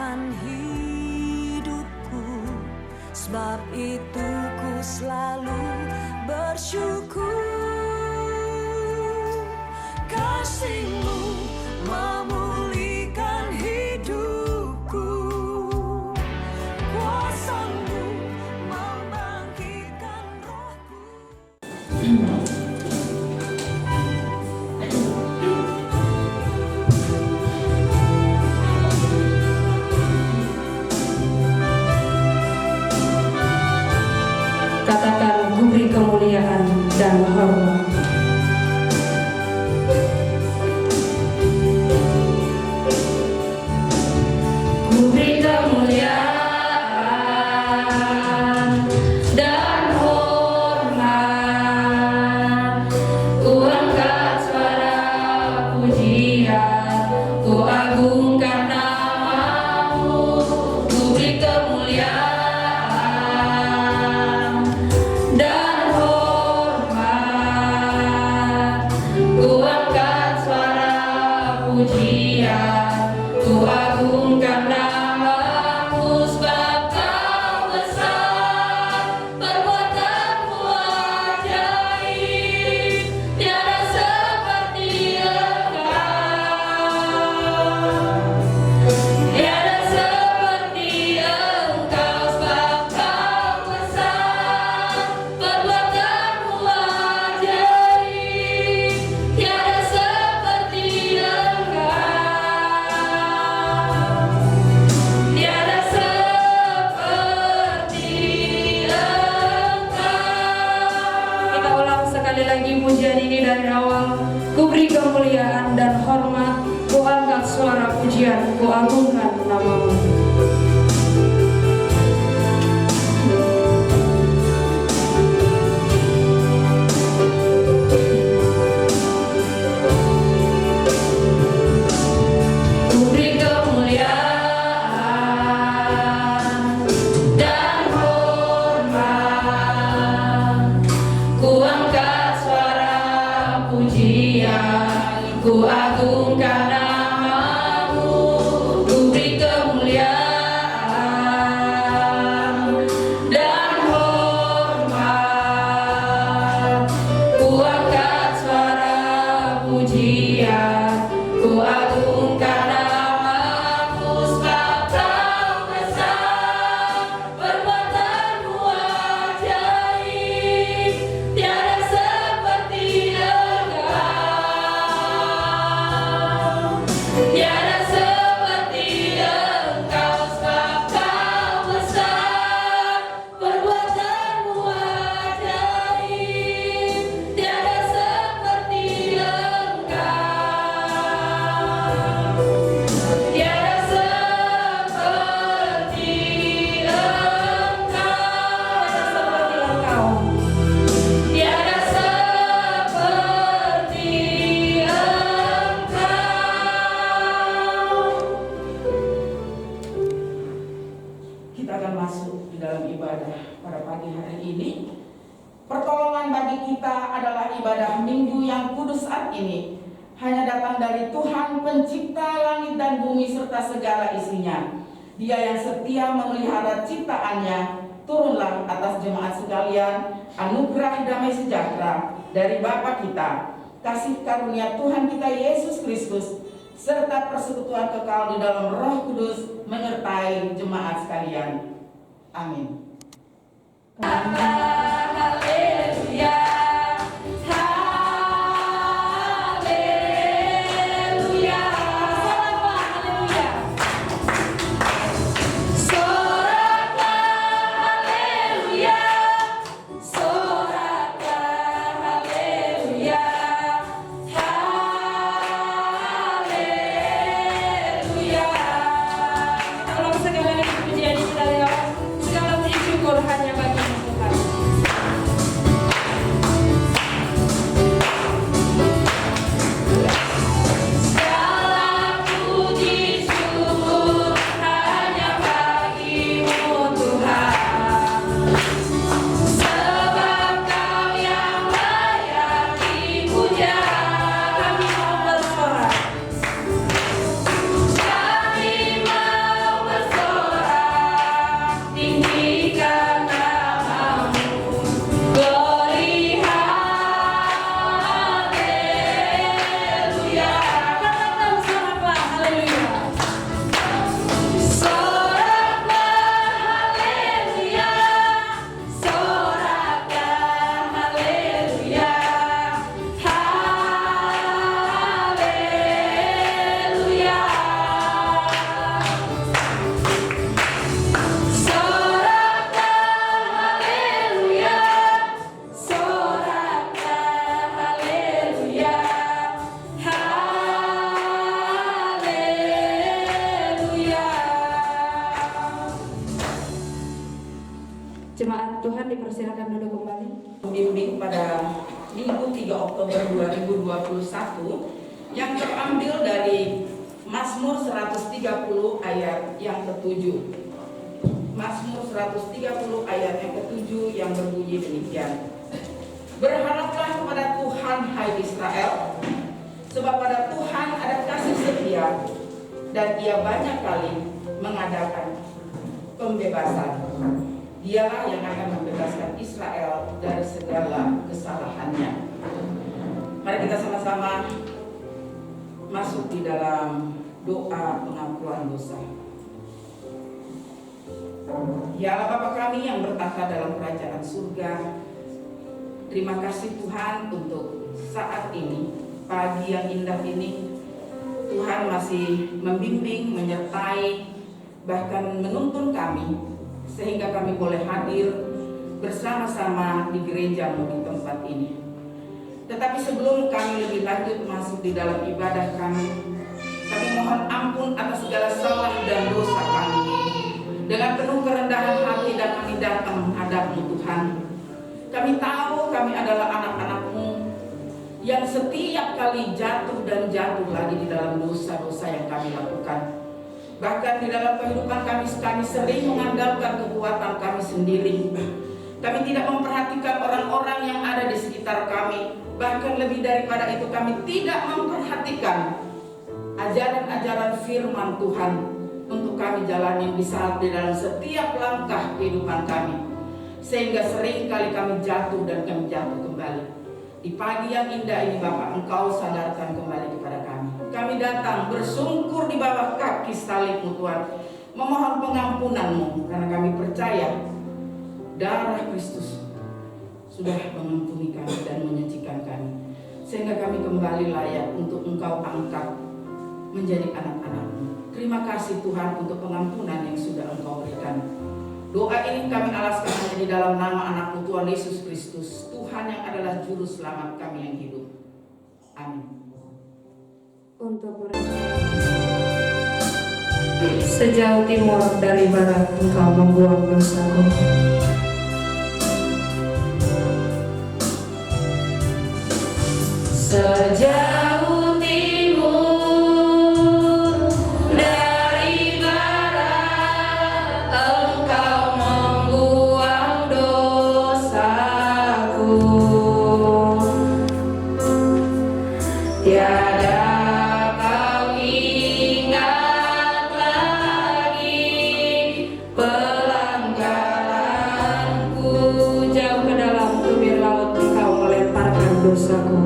memulihkan hidupku. Sebab itu ku selalu bersyukur. Kasih-Mu memulihkan hidupku. Kuasa-Mu membangkitkan rohku. Katakan, ku beri kemuliaan dan hormat. Ku beri kemuliaan dan hormat. Ku angkat suara pujian, ku agungkan nama-Mu. Ku beri kemuliaan dan hormat. Ku angkat suara pujian, ku agungkan nama-Mu. Sebab Kau besar, perbuatan-Mu ajaib, tiada seperti Engkau. Tiada seperti Engkau. Sebab Kau besar, perbuatan-Mu ajaib, tiada seperti Engkau. Tiada seperti Engkau. Kita ulang sekali lagi pujian ini dari awal. Ku beri kemuliaan dan hormat, ku angkat suara pujian, ku agungkan nama-Mu. Ku beri kemuliaan dan hormat, ku angkat suara pujian, ku agungkan nama-Mu. Ku beri kemuliaan dan hormat, ku angkat suara pujian, ku agungkan nama-Mu. Sebab Kau besar, perbuatan-Mu ajaib, tiada seperti Engkau. Tiada seperti Engkau. Sebab Kau besar, perbuatan-Mu ajaib, tiada seperti Engkau. Tiada seperti Engkau. Tiada seperti Engkau. Kita akan masuk di dalam ibadah pada pagi hari ini. Pertolongan bagi kita adalah ibadah Minggu yang kudus saat ini hanya datang dari Tuhan pencipta langit dan bumi serta segala isinya. Dia yang setia memelihara ciptaannya. Turunlah atas jemaat sekalian anugerah damai sejahtera dari Bapa kita, kasih karunia Tuhan kita Yesus Kristus, serta persekutuan kekal di dalam Roh Kudus menyertai jemaat sekalian. Amin. Haleluya, haleluya, haleluya. Soraklah haleluya, soraklah haleluya, haleluya. Tolong sekali lagi pujian ini dari awal. Segala puji syukur hanya bagi Tuhan. 3 Oktober 2021 yang terambil dari Mazmur 130 ayat yang ke-7. Mazmur 130 ayat yang ke-7 yang berbunyi demikian. Berharaplah kepada Tuhan, hai Israel, sebab pada Tuhan ada kasih setia dan Ia banyak kali mengadakan pembebasan. Dialah yang akan membebaskan Israel dari segala kesalahannya. Mari kita sama-sama masuk di dalam doa pengampunan dosa. Ya Allah Bapa kami yang bertata dalam kerajaan surga, terima kasih Tuhan untuk saat ini, pagi yang indah ini. Tuhan masih membimbing, menyertai, bahkan menuntun kami sehingga kami boleh hadir bersama-sama di gereja-Mu di tempat ini. Tetapi sebelum kami lebih lanjut masuk di dalam ibadah kami mohon ampun atas segala salah dan dosa kami. Dengan penuh kerendahan hati dan kami datang menghadap-Mu Tuhan. Kami tahu kami adalah anak-anak-Mu yang setiap kali jatuh dan jatuh lagi di dalam dosa-dosa yang kami lakukan. Bahkan di dalam kehidupan kami sering mengandalkan kekuatan kami sendiri. Kami tidak memperhatikan orang-orang yang ada di sekitar kami. Bahkan lebih daripada itu kami tidak memperhatikan ajaran-ajaran firman Tuhan untuk kami jalani di dalam setiap langkah kehidupan kami. Sehingga sering kali kami jatuh dan kami jatuh kembali. Di pagi yang indah ini Bapak, Engkau sadarkan kembali kepada kami. Kami datang bersungkur di bawah kaki salib-Mu Tuhan, memohon pengampunan-Mu karena kami percaya darah Kristus sudah mengampuni kami dan menyucikan kami, sehingga kami kembali layak untuk Engkau angkat menjadi anak-anak-Mu. Terima kasih Tuhan untuk pengampunan yang sudah Engkau berikan. Doa ini kami alaskan hanya di dalam nama anak-Mu Tuhan Yesus Kristus, Tuhan yang adalah juru selamat kami yang hidup. Amin. Untuk sejauh timur dari barat Engkau membuang dosaku. Sejauh timur dari barat Engkau membuang dosaku. Tiada kau ingat lagi pelanggaranku. Jauh ke dalam tubir laut Engkau melemparkan dosaku.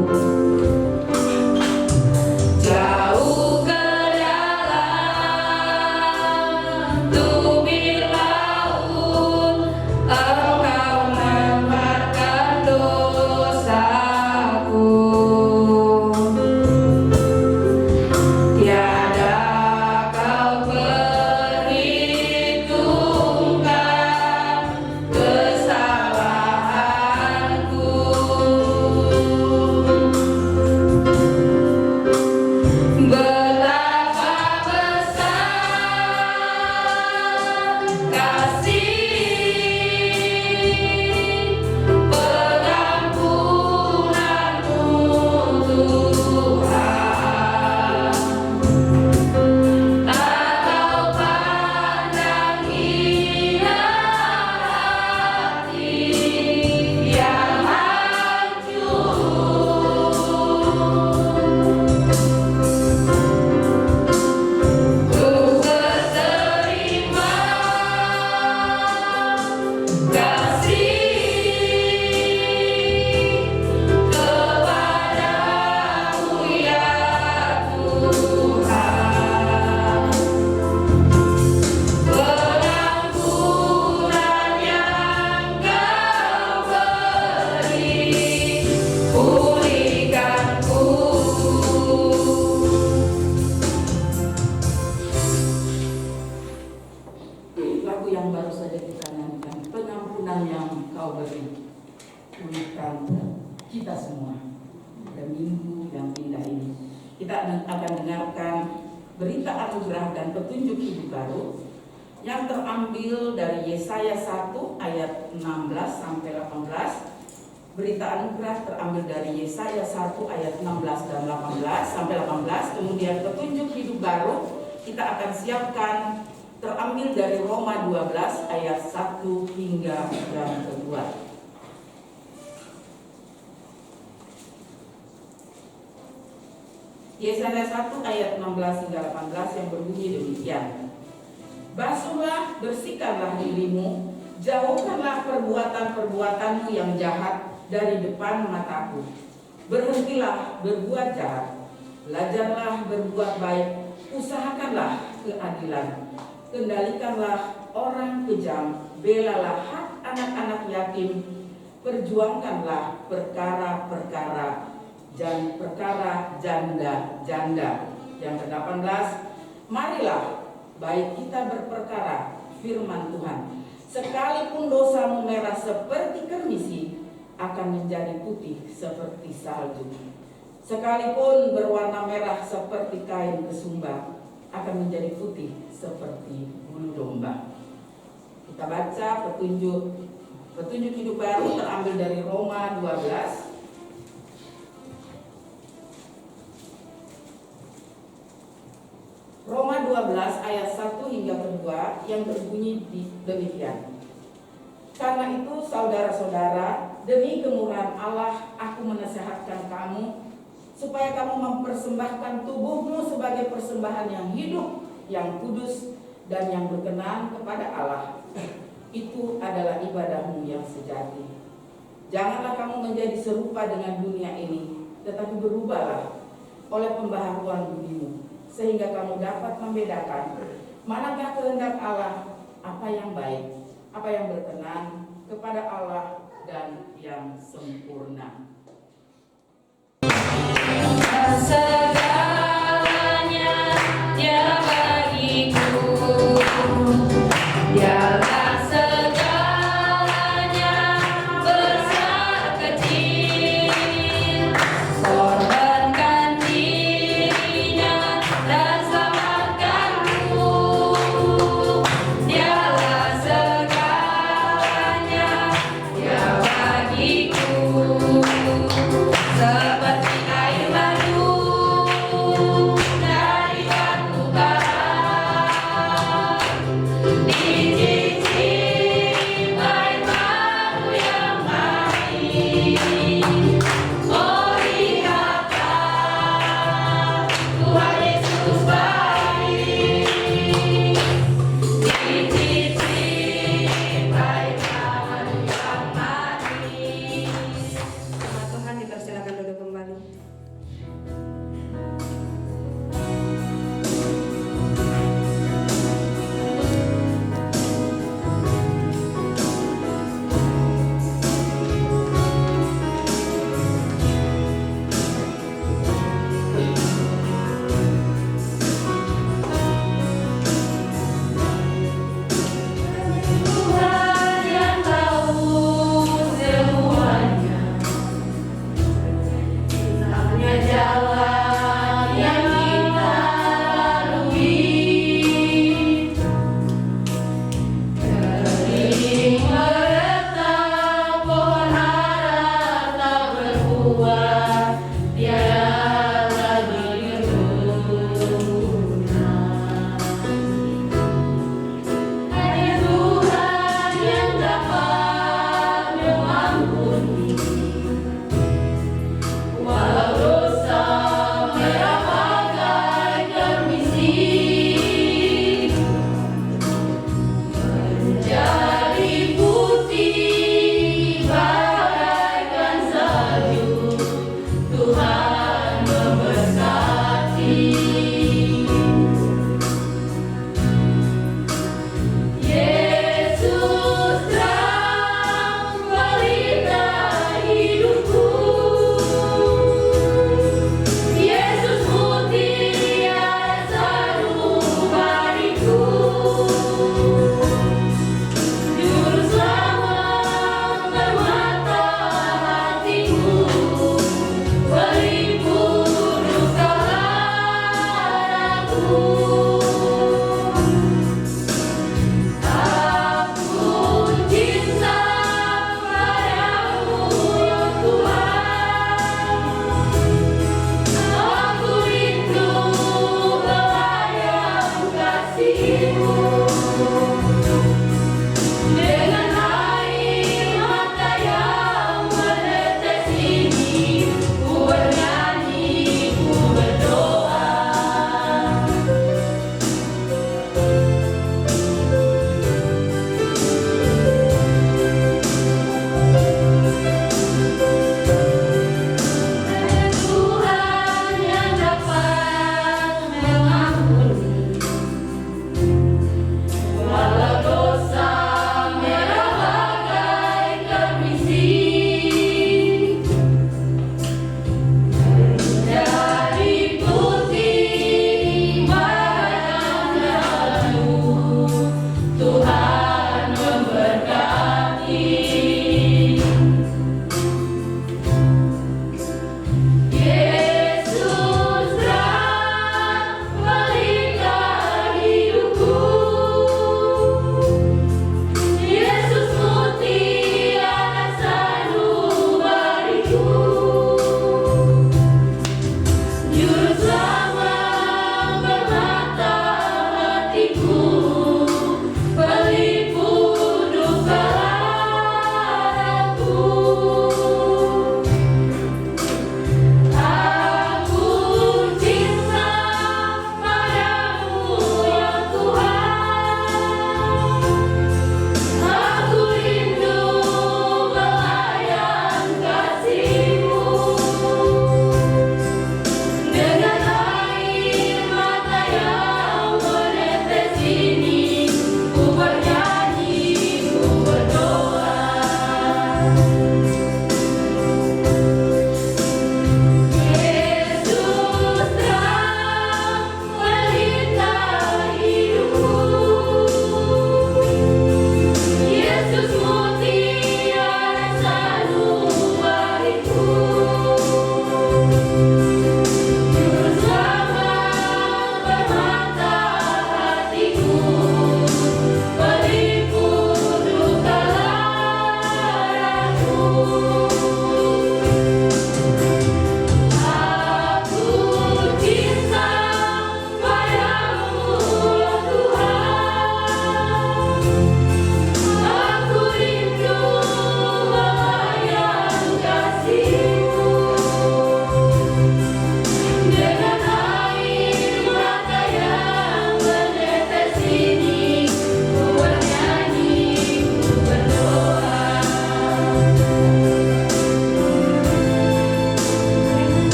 Kita semua pada minggu yang indah ini kita akan dengarkan berita anugerah dan petunjuk hidup baru yang terambil dari Yesaya 1 ayat 16 sampai 18 Berita anugerah terambil dari Yesaya 1 ayat 16 dan 18 sampai 18. Kemudian petunjuk hidup baru kita akan siapkan terambil dari Roma 12 ayat 1 hingga yang kedua. Yesaya 1 ayat 16 hingga 18 yang berbunyi demikian. Basuhlah, bersihkanlah dirimu, jauhkanlah perbuatan-perbuatanmu yang jahat dari depan mataku. Berhentilah berbuat jahat, belajarlah berbuat baik, usahakanlah keadilan, kendalikanlah orang kejam, belalah hak anak-anak yatim, perjuangkanlah perkara-perkara dan perkara janda-janda. Yang ke-18, marilah baik kita berperkara firman Tuhan. Sekalipun dosamu merah seperti kermisi, akan menjadi putih seperti salju. Sekalipun berwarna merah seperti kain kesumba, akan menjadi putih seperti bulu domba. Kita baca petunjuk hidup baru terambil dari Roma 12. Roma 12 ayat 1 hingga kedua yang berbunyi demikian. Karena itu saudara-saudara, demi kemurahan Allah aku menasihatkan kamu supaya kamu mempersembahkan tubuhmu sebagai persembahan yang hidup, yang kudus, dan yang berkenan kepada Allah. Itu adalah ibadahmu yang sejati. Janganlah kamu menjadi serupa dengan dunia ini, tetapi berubahlah oleh pembaharuan budimu, sehingga kamu dapat membedakan manakah kehendak Allah, apa yang baik, apa yang berkenan kepada Allah, dan yang sempurna. Segalanya Dia bagiku, Dialah segalanya besar kecil, korbankan dirinya dan selamatkanku. Dialah segalanya, Dia bagiku, seperti air madu dari batu bara, dicicip air madu yang manis. Oh lihatlah, Tuhan Yesus baik, dicicip air madu yang manis. Tuhan dipersilakan duduk kembali.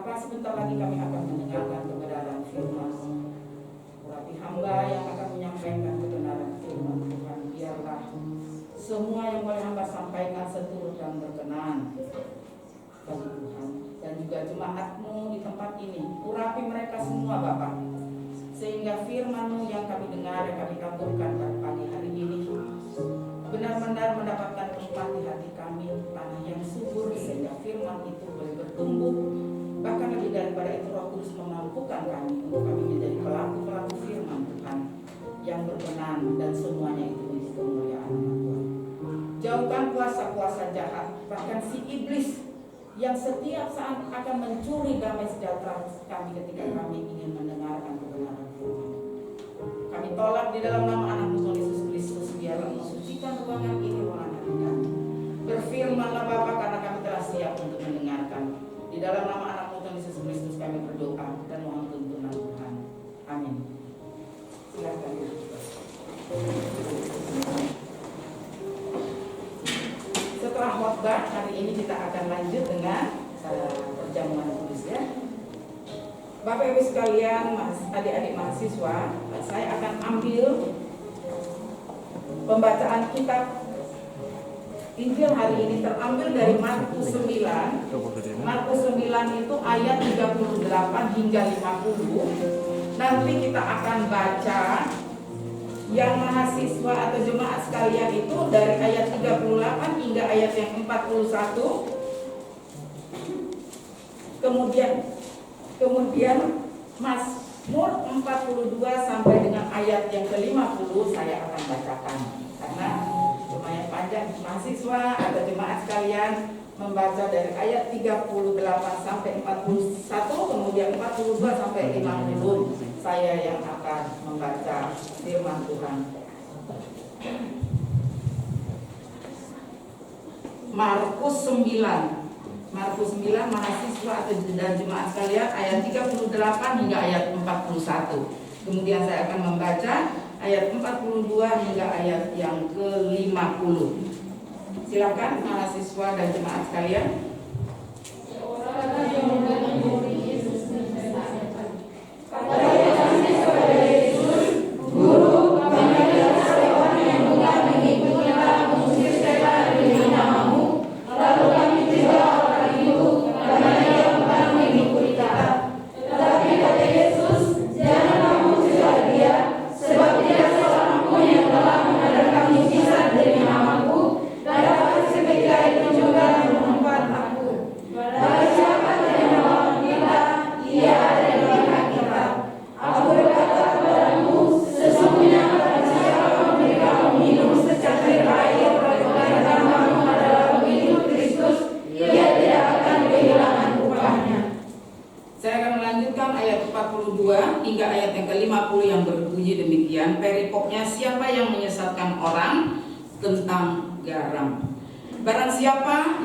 Bapa, sebentar lagi kami akan mendengarkan kebenaran firman. Urapi hamba yang akan menyampaikan kebenaran firman Tuhan. Biarlah semua yang boleh hamba sampaikan seturut dan berkenan bagi Tuhan. Dan juga jemaat-Mu di tempat ini, urapi mereka semua Bapa, sehingga firman-Mu yang kami dengar, yang kami taburkan pada pagi hari ini benar-benar mendapatkan tempat di hati kami, tanah yang subur, sehingga firman itu boleh bertumbuh. Bahkan lebih daripada itu, Roh Kudus memampukan kami untuk kami menjadi pelaku-pelaku firman Tuhan yang berkenan, dan semuanya itu untuk kemuliaan nama Tuhan. Jauhkan kuasa-kuasa jahat, bahkan si iblis yang setiap saat akan mencuri damai sejahtera kami ketika kami ingin mendengarkan kebenaran firman. Kami tolak di dalam nama anak-Mu Tuhan Yesus Kristus. Biarlah mensucikan ruangan ini, ruangan hati kami. Berfirmanlah Bapa, karena kami telah siap untuk mendengarkan. Di dalam nama anak-Mu Tuhan Yesus Kristus kami berdoa dan mohon tuntunan Tuhan. Amin. Silakan. Setelah khotbah hari ini kita akan lanjut dengan perjamuan kudus ya. Bapak Ibu sekalian, adik-adik mahasiswa, saya akan ambil pembacaan kitab Injil hari ini terambil dari Markus 9. Markus 9 itu ayat 38 hingga 50. Nanti kita akan baca yang mahasiswa atau jemaat sekalian itu dari ayat 38 hingga ayat yang 41. Kemudian Mazmur 42 sampai dengan ayat yang ke-50 saya akan bacakan. Karena lumayan panjang, mahasiswa atau jemaat sekalian membaca dari ayat 38 sampai 41, kemudian 42 sampai 50. Saya yang akan membaca firman Tuhan. Markus 9 mahasiswa atau jemaat sekalian ayat 38 hingga ayat 41. Kemudian saya akan membaca ayat 42 hingga ayat yang ke-50. Silakan mahasiswa dan jemaat sekalian. Hingga ayat yang ke-50 yang berbunyi demikian. Perikopnya, siapa yang menyesatkan orang tentang garam. Barang siapa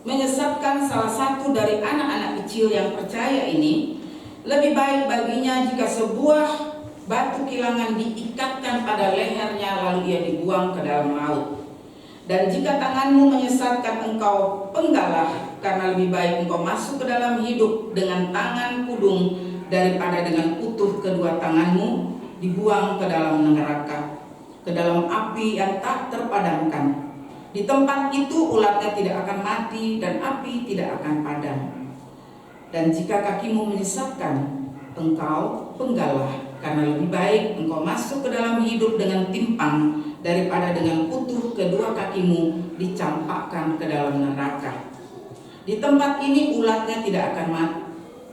menyesatkan salah satu dari anak-anak kecil yang percaya ini, lebih baik baginya jika sebuah batu kilangan diikatkan pada lehernya lalu ia dibuang ke dalam laut. Dan jika tanganmu menyesatkan engkau, penggalah, karena lebih baik engkau masuk ke dalam hidup dengan tangan kudung daripada dengan utuh kedua tanganmu dibuang ke dalam neraka, ke dalam api yang tak terpadamkan. Di tempat itu ulatnya tidak akan mati dan api tidak akan padam. Dan jika kakimu menyesatkan, engkau penggalah, karena lebih baik engkau masuk ke dalam hidup dengan timpang daripada dengan utuh kedua kakimu dicampakkan ke dalam neraka. Di tempat ini ulatnya tidak akan mati.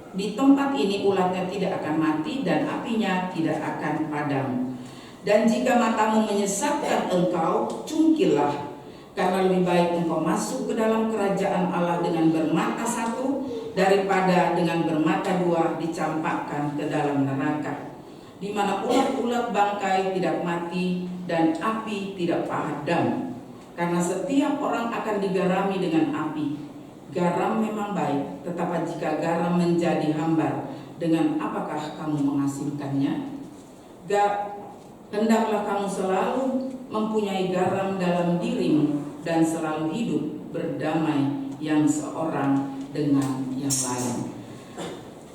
Di tempat ini ulatnya tidak akan mati dan apinya tidak akan padam. Dan jika matamu menyesatkan engkau, cungkilah, karena lebih baik engkau masuk ke dalam kerajaan Allah dengan bermata satu daripada dengan bermata dua dicampakkan ke dalam neraka, di mana ulat-ulat bangkai tidak mati dan api tidak padam. Karena setiap orang akan digarami dengan api. Garam memang baik, tetapi jika garam menjadi hambar, dengan apakah kamu mengasinkannya? Hendaklah kamu selalu mempunyai garam dalam dirimu dan selalu hidup berdamai yang seorang dengan yang lain.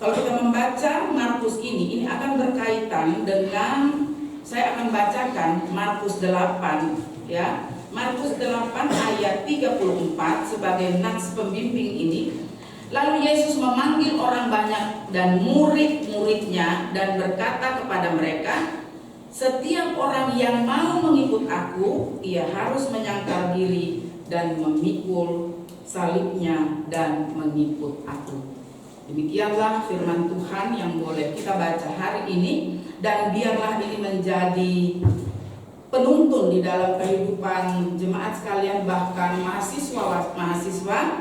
Kalau kita membaca Markus ini akan berkaitan dengan, saya akan bacakan Markus 8 ya. Markus 8 ayat 34 sebagai nats pembimbing ini. Lalu Yesus memanggil orang banyak dan murid-muridnya dan berkata kepada mereka, setiap orang yang mau mengikut aku, ia harus menyangkal diri dan memikul salibnya dan mengikut aku. Demikianlah firman Tuhan yang boleh kita baca hari ini, dan biarlah ini menjadi penuntun di dalam kehidupan jemaat sekalian, bahkan mahasiswa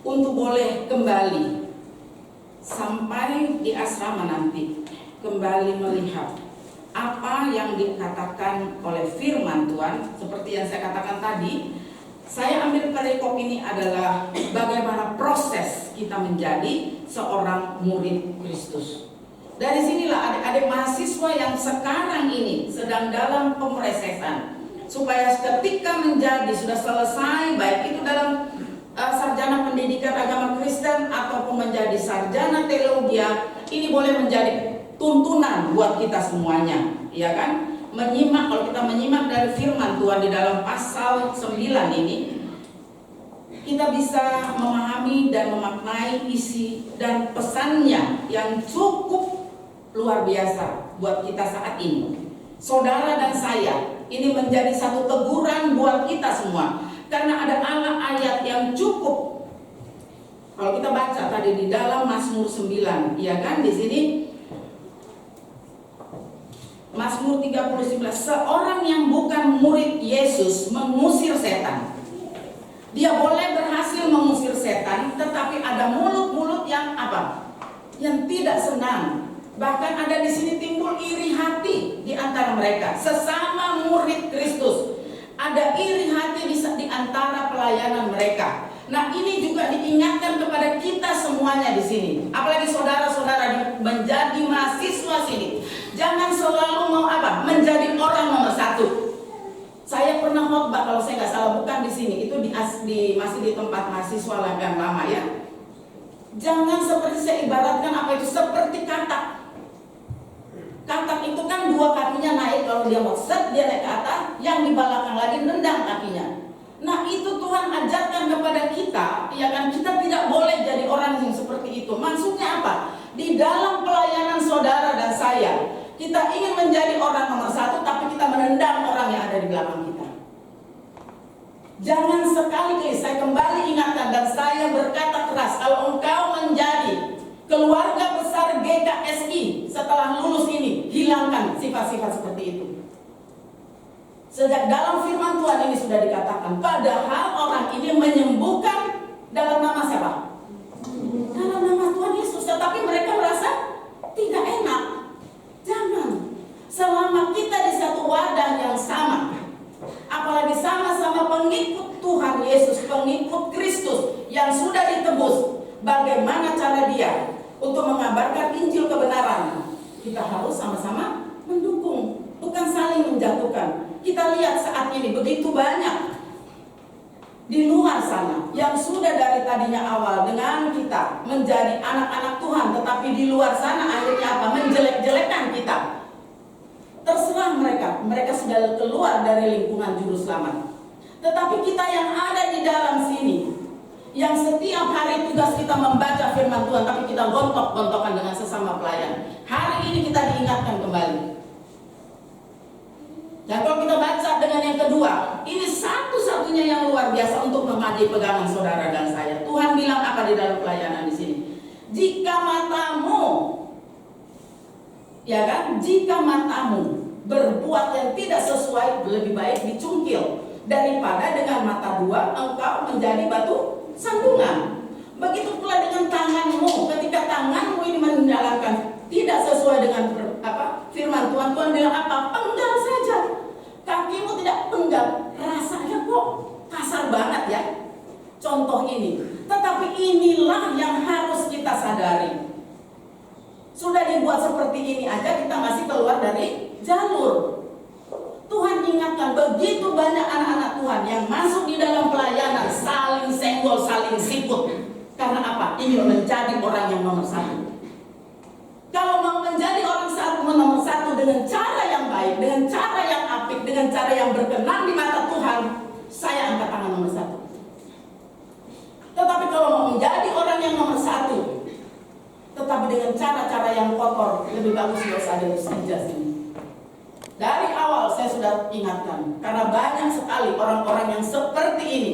untuk boleh kembali sampai di asrama nanti, kembali melihat apa yang dikatakan oleh firman Tuhan. Seperti yang saya katakan tadi, saya ambil perikop ini adalah bagaimana proses kita menjadi seorang murid Kristus. Dari sinilah adik-adik mahasiswa yang sekarang ini sedang dalam pemrosesan, supaya ketika menjadi sudah selesai, baik itu dalam sarjana pendidikan agama Kristen ataupun menjadi sarjana teologi, ini boleh menjadi tuntunan buat kita semuanya, ya kan? Menyimak, kalau kita menyimak dari firman Tuhan di dalam pasal 9 ini, kita bisa memahami dan memaknai isi dan pesannya yang cukup luar biasa buat kita saat ini. Saudara dan saya, ini menjadi satu teguran buat kita semua, karena ada ayat yang cukup. Kalau kita baca tadi di dalam Mazmur 9, ya kan, di sini Mazmur 39, seorang yang bukan murid Yesus mengusir setan. Dia boleh berhasil mengusir setan, tetapi ada mulut-mulut yang apa? Yang tidak senang. Bahkan ada di sini timbul iri hati di antara mereka, sesama murid Kristus. Ada iri hati di antara pelayanan mereka. Nah, ini juga diingatkan kepada kita semuanya di sini. Apalagi saudara-saudara menjadi mahasiswa sini. Jangan selalu mau apa? Menjadi orang nomor satu. Saya pernah khotbah, kalau saya nggak salah, bukan di sini, itu masih di tempat mahasiswa yang lama ya. Jangan seperti saya ibaratkan apa itu, seperti katak. Katak itu kan dua kakinya naik, kalau dia mau set dia naik ke atas, yang di belakang lagi nendang kakinya. Nah, itu Tuhan ajarkan kepada kita, ya kan, kita tidak boleh jadi orang yang seperti itu. Maksudnya apa? Di dalam pelayanan saudara dan saya, kita ingin menjadi orang nomor satu, tapi kita menendang orang yang ada di belakang kita. Jangan sekali-kali, saya kembali ingatkan dan saya berkata keras, kalau engkau menjadi keluarga besar GKSI setelah lulus ini, hilangkan sifat-sifat seperti itu. Sejak dalam firman Tuhan ini sudah dikatakan, padahal orang ini menyembuhkan dalam nama siapa? Dalam nama Tuhan Yesus, tetapi mereka merasa tidak enak. Jangan. Selama kita di satu wadah yang sama, apalagi sama-sama pengikut Tuhan Yesus, pengikut Kristus yang sudah ditebus, bagaimana cara dia untuk mengabarkan Injil kebenaran? Kita harus sama-sama mendukung, bukan saling menjatuhkan. Kita lihat saat ini begitu banyak di luar sana yang sudah dari tadinya awal dengan kita menjadi anak-anak Tuhan, tetapi di luar sana akhirnya apa? Menjelek-jelekan kita. Terserah mereka sudah keluar dari lingkungan juru selamat. Tetapi kita yang ada di dalam sini, yang setiap hari tugas kita membaca firman Tuhan, tapi kita gontok-gontokan dengan sesama pelayan. Hari ini kita diingatkan kembali. Dan kalau kita baca dengan yang kedua, ini satu-satunya yang luar biasa untuk menjadi pegangan saudara dan saya. Tuhan bilang apa di dalam pelayanan di sini? Jika matamu, ya kan? Jika matamu berbuat yang tidak sesuai, lebih baik dicungkil daripada dengan mata dua engkau menjadi batu sandungan. Begitu pula dengan tanganmu, ketika tanganmu ini menjalankan tidak sesuai dengan firman Tuhan, Tuhan bilang apa? Penggal saja. Kakimu tidak penggal, rasanya kok kasar banget ya contoh ini. Tetapi inilah yang harus kita sadari. Sudah dibuat seperti ini aja kita masih keluar dari jalur. Tuhan ingatkan, begitu banyak anak-anak Tuhan yang masuk di dalam pelayanan saling senggol, saling sikut. Karena apa? Ingin menjadi orang yang nomor satu. nomor satu dengan cara yang baik, dengan cara yang apik, dengan cara yang berkenan di mata Tuhan, saya angkat tangan nomor satu. Tetapi kalau mau menjadi orang yang nomor satu, tetapi dengan cara-cara yang kotor, lebih bagus nggak usah ada istijah sini. Dari awal saya sudah ingatkan, karena banyak sekali orang-orang yang seperti ini.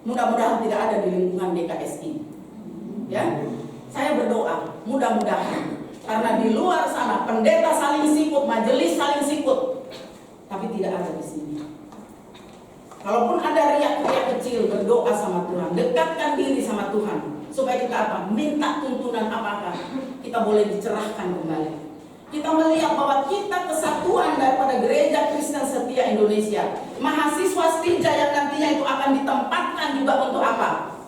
Mudah-mudahan tidak ada di lingkungan DKSI. Ya, saya berdoa, mudah-mudahan, karena di luar sana pendeta saling sikut, majelis saling sikut, tapi tidak ada di sini. Kalaupun ada riak-riak kecil, berdoa sama Tuhan, dekatkan diri sama Tuhan, supaya kita apa? Minta tuntunan apakah kita boleh dicerahkan kembali. Kita melihat bahwa kita kesatuan daripada Gereja Kristen Setia Indonesia, mahasiswa Stija yang nantinya itu akan ditempatkan juga untuk apa?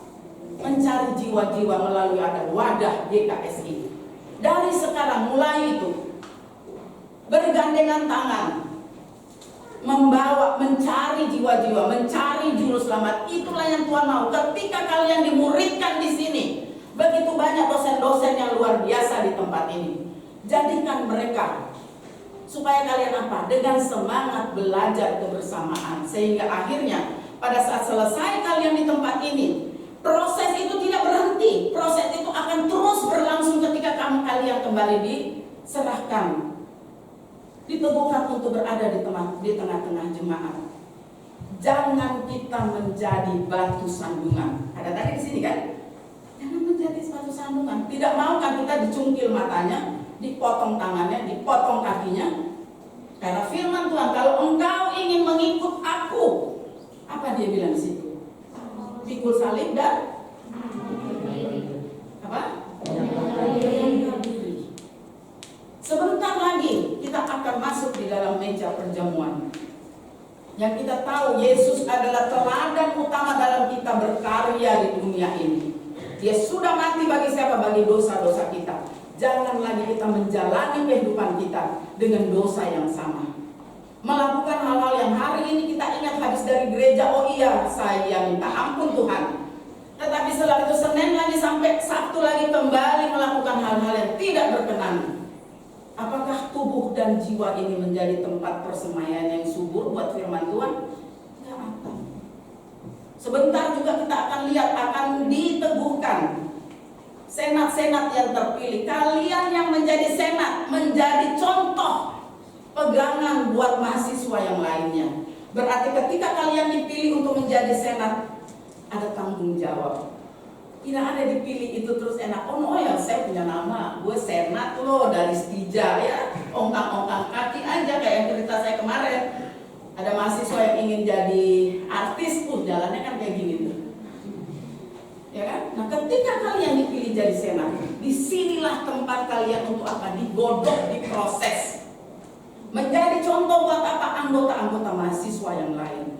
Mencari jiwa-jiwa melalui ada wadah GKSI. Dari sekarang mulai itu bergandengan tangan, membawa, mencari jiwa-jiwa, mencari juru selamat. Itulah yang Tuhan mau. Ketika kalian dimuridkan di sini, begitu banyak dosen-dosen yang luar biasa di tempat ini. Jadikan mereka supaya kalian apa? Dengan semangat belajar kebersamaan, sehingga akhirnya pada saat selesai kalian di tempat ini, proses itu tidak berhenti. Proses itu akan terus berlangsung ketika kalian kembali diserahkan, diteguhkan untuk berada di tengah-tengah jemaat. Jangan kita menjadi batu sandungan. Ada tadi di sini kan? Jangan menjadi batu sandungan. Tidak mau kan kita dicungkil matanya, dipotong tangannya, dipotong kakinya. Karena firman Tuhan, kalau engkau ingin mengikut aku, apa dia bilang di situ? Pikul salib dan apa? Sebentar lagi kita akan masuk di dalam meja perjamuan. Yang kita tahu Yesus adalah teladan utama dalam kita berkarya di dunia ini. Dia sudah mati bagi siapa? Bagi dosa-dosa kita. Jangan lagi kita menjalani kehidupan kita dengan dosa yang sama. Melakukan hal-hal yang hari ini kita ingat habis dari gereja, oh iya saya minta ampun Tuhan. Tetapi setelah itu Senin lagi sampai Sabtu lagi kembali melakukan hal-hal yang tidak berkenan. Apakah tubuh dan jiwa ini menjadi tempat persemaian yang subur buat firman Tuhan? Tidak akan. Sebentar juga kita akan lihat, akan diteguhkan senat-senat yang terpilih. Kalian yang menjadi senat, menjadi contoh pegangan buat mahasiswa yang lainnya. Berarti ketika kalian dipilih untuk menjadi senat, ada tanggung jawab. Tidak ada dipilih itu terus enak. Oh no ya, saya punya nama, gue senat loh dari Stija ya. Ongkang-ongkang kaki aja kayak yang cerita saya kemarin. Ada mahasiswa yang ingin jadi artis pun jalannya kan kayak gini tuh. Ya kan? Nah, ketika kalian dipilih jadi senat, disinilah tempat kalian untuk apa? Digodok, diproses. Menjadi contoh buat apa? Anggota-anggota mahasiswa yang lain.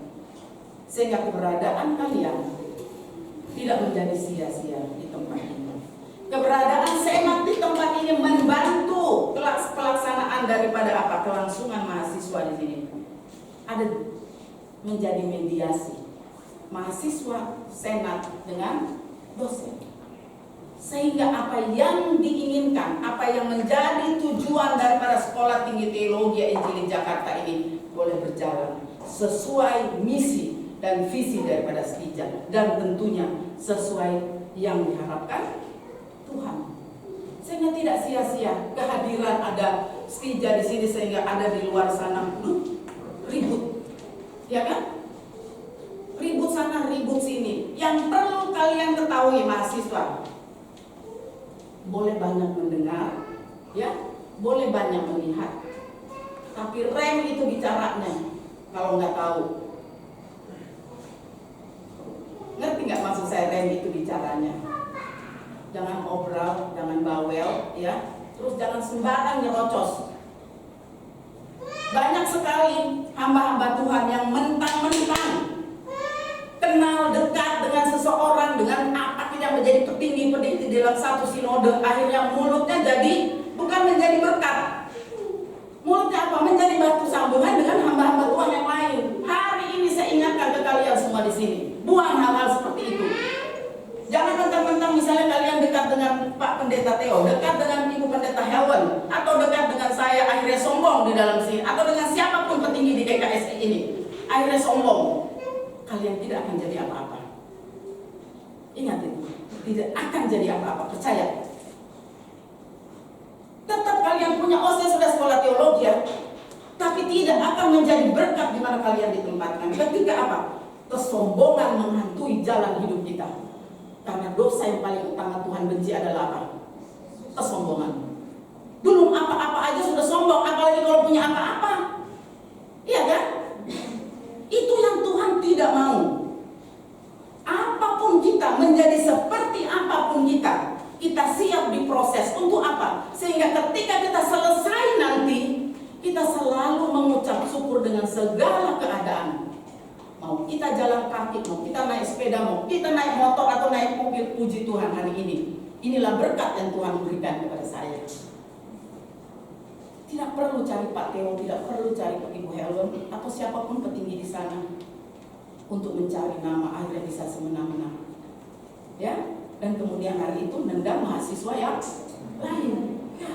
Sehingga keberadaan kalian tidak menjadi sia-sia di tempat ini. Keberadaan senat di tempat ini membantu pelaksanaan daripada apa? Kelangsungan mahasiswa di sini. Ada menjadi mediasi mahasiswa senat dengan dosen. Sehingga apa yang diinginkan, apa yang menjadi tujuan daripada Sekolah Tinggi Teologi Injili Jakarta ini boleh berjalan sesuai misi dan visi daripada Stija, dan tentunya sesuai yang diharapkan Tuhan. Sehingga tidak sia-sia kehadiran ada Stija di sini, sehingga ada di luar sana ribut, ya kan? Ribut sana, ribut sini. Yang perlu kalian ketahui mahasiswa, boleh banyak mendengar, ya, boleh banyak melihat, tapi rem itu bicaranya. Kalau nggak tahu, ngerti nggak maksud saya rem itu bicaranya? Jangan obrol, jangan bawel, ya. Terus jangan sembarang nyerocos. Banyak sekali hamba-hamba Tuhan yang mentang-mentang kenal dekat dengan seseorang, dengan apa yang menjadi petinggi-petinggi dalam satu sinode, akhirnya mulutnya jadi bukan menjadi berkat. Mulutnya apa? Menjadi batu sambungan dengan hamba-hamba Tuhan yang lain. Hari ini saya ingatkan ke kalian semua di sini, buang hal-hal seperti itu. Jangan mentang-mentang misalnya kalian dekat dengan Pak Pendeta Theo, dekat dengan Ibu Pendeta Helen, GKSI ini, akhirnya sombong, kalian tidak akan jadi apa-apa. Ingat itu, tidak akan jadi apa-apa, percaya. Tetap kalian punya, oh saya sudah sekolah teologi ya, tapi tidak akan menjadi berkat di mana kalian ditempatkan. Ketika apa? Kesombongan menghantui jalan hidup kita. Karena dosa yang paling utama Tuhan benci adalah apa? Kesombongan. Belum apa-apa aja sudah sombong, apalagi kalau punya apa-apa. Iya kan? Itu yang Tuhan tidak mau. Apapun kita, menjadi seperti apapun kita siap diproses. Untuk apa? Sehingga ketika kita selesai nanti, kita selalu mengucap syukur dengan segala keadaan. Mau kita jalan kaki, mau kita naik sepeda, mau kita naik motor atau naik mobil, puji Tuhan hari ini. Inilah berkat yang Tuhan berikan kepada saya. Tidak perlu cari Pak Theo, tidak perlu cari Ibu Helen atau siapapun petinggi di sana untuk mencari nama, akhirnya bisa semena-mena. Ya, dan kemudian hari itu nendang mahasiswa yang lain. Ya,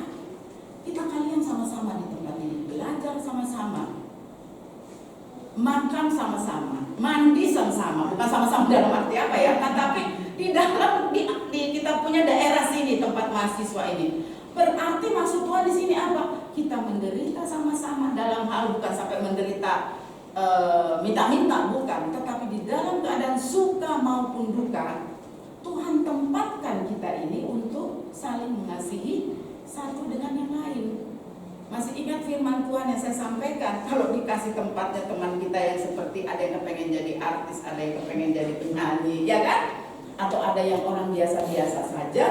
kita kalian sama-sama di tempat ini, belajar sama-sama, makan sama-sama, mandi sama-sama, bukan sama-sama dalam arti apa ya, tetapi di dalam di kita punya daerah sini, tempat mahasiswa ini. Berarti maksud Tuhan di sini apa? Kita menderita sama-sama, dalam hal bukan sampai menderita minta-minta, bukan, tetapi di dalam keadaan suka maupun duka, Tuhan tempatkan kita ini untuk saling mengasihi satu dengan yang lain. Masih ingat firman Tuhan yang saya sampaikan, kalau dikasih tempatnya teman kita yang seperti ada yang kepengen jadi artis, ada yang kepengen jadi penyanyi, ya kan? Atau ada yang orang biasa-biasa saja,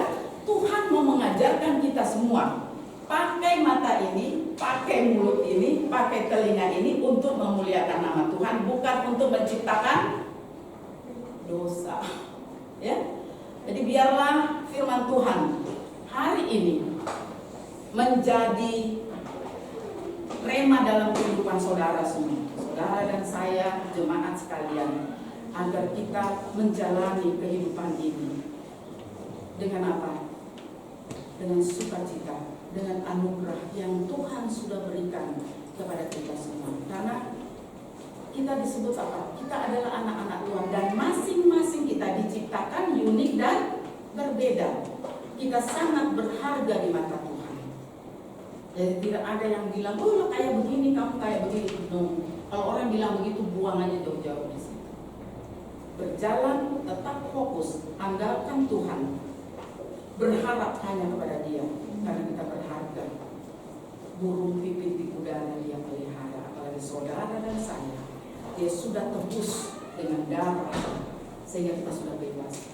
Tuhan mau mengajarkan kita semua, pakai mata ini, pakai mulut ini, pakai telinga ini untuk memuliakan nama Tuhan, bukan untuk menciptakan dosa. Ya, jadi biarlah firman Tuhan hari ini menjadi rema dalam kehidupan saudara semua, saudara dan saya, jemaat sekalian, agar kita menjalani kehidupan ini dengan apa? Dengan sukacita, dengan anugerah yang Tuhan sudah berikan kepada kita semua. Karena kita disebut apa? Kita adalah anak-anak Tuhan dan masing-masing kita diciptakan unik dan berbeda. Kita sangat berharga di mata Tuhan. Jadi tidak ada yang bilang, oh lo kayak begini, kamu kayak begini. No. Kalau orang bilang begitu, buang aja jauh-jauh di situ. Berjalan, tetap fokus, andalkan Tuhan. Berharap hanya kepada Dia, karena kita berharga. Burung pipit di udara Dia pelihara, apalagi saudara dan saya. Dia sudah tebus dengan darah, sehingga kita sudah bebas.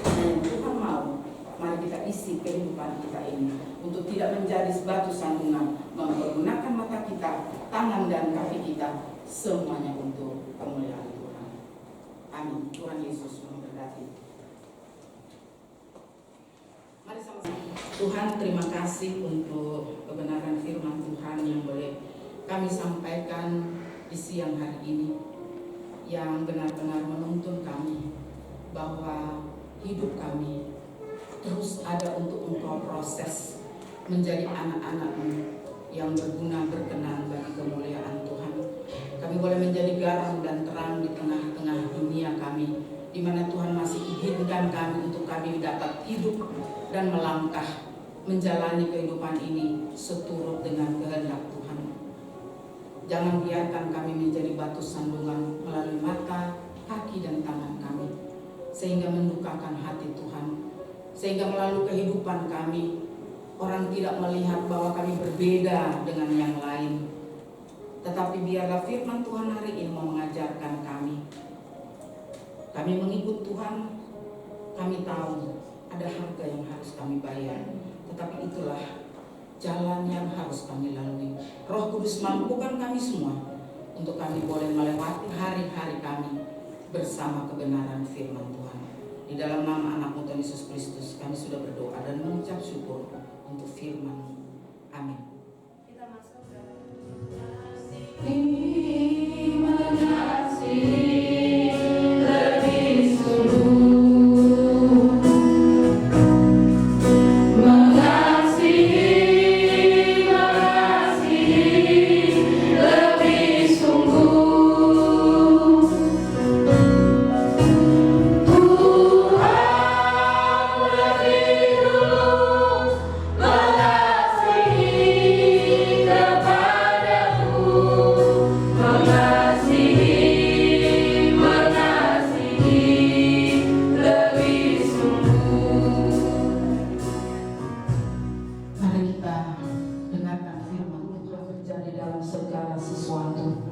Dan Tuhan mau, mari kita isi kehidupan kita ini untuk tidak menjadi batu sandungan, mempergunakan mata kita, tangan dan kaki kita, semuanya untuk kemuliaan Tuhan. Amin. Tuhan Yesus memberkati. Mari sama-sama. Tuhan, terima kasih untuk kebenaran firman Tuhan yang boleh kami sampaikan di siang hari ini, yang benar-benar menuntun kami bahwa hidup kami terus ada untuk Engkau proses menjadi anak-anak-Mu yang berguna, berkenan bagi kemuliaan Tuhan. Kami boleh menjadi garam dan terang di tengah-tengah dunia kami, di mana Tuhan masih izinkan kami untuk kami dapat hidup dan melangkah menjalani kehidupan ini seturut dengan kehendak Tuhan. Jangan biarkan kami menjadi batu sandungan melalui mata, kaki dan tangan kami, sehingga mendukakan hati Tuhan, sehingga melalui kehidupan kami orang tidak melihat bahwa kami berbeda dengan yang lain. Tetapi biarlah firman Tuhan hari ini mau mengajarkan kami. Kami mengikut Tuhan, kami tahu ada harga yang harus kami bayar, tetapi itulah jalan yang harus kami lalui. Roh Kudus mampukan kami semua untuk kami boleh melewati hari-hari kami bersama kebenaran firman Tuhan. Di dalam nama anak-Mu Tuhan Yesus Kristus kami sudah berdoa dan mengucap syukur untuk firman-Mu. Amin. Kita masuk ke Lebih sungguh sesuatu